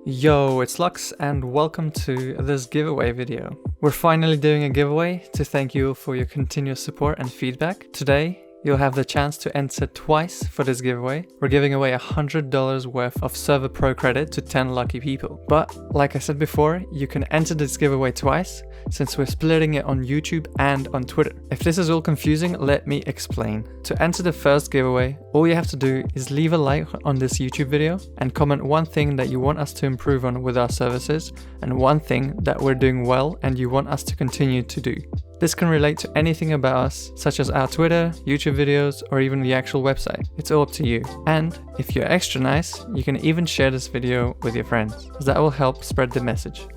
Yo, it's Lux and welcome to this giveaway video. We're finally doing a giveaway to thank you for your continuous support and feedback. Today, you'll have the chance to enter twice for this giveaway. We're giving away $100 worth of Server.pro credit to 10 lucky people. But like I said before, you can enter this giveaway twice since we're splitting it on YouTube and on Twitter. If this is all confusing, let me explain. To enter the first giveaway, all you have to do is leave a like on this YouTube video and comment one thing that you want us to improve on with our services and one thing that we're doing well and you want us to continue to do. This can relate to anything about us, such as our Twitter, YouTube videos, or even the actual website. It's all up to you. And if you're extra nice, you can even share this video with your friends, as that will help spread the message.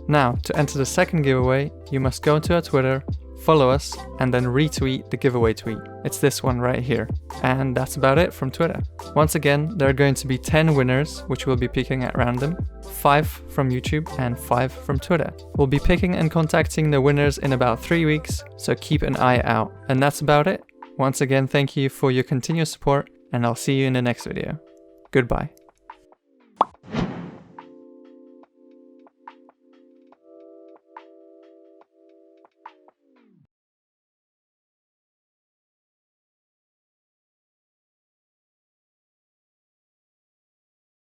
Now, to enter the second giveaway, you must go to our Twitter, follow us, and then retweet the giveaway tweet. It's this one right here. And that's about it from Twitter. Once again, there are going to be 10 winners, which we'll be picking at random, 5 from YouTube and 5 from Twitter. We'll be picking and contacting the winners in about 3 weeks, so keep an eye out. And that's about it. Once again, thank you for your continuous support, and I'll see you in the next video. Goodbye.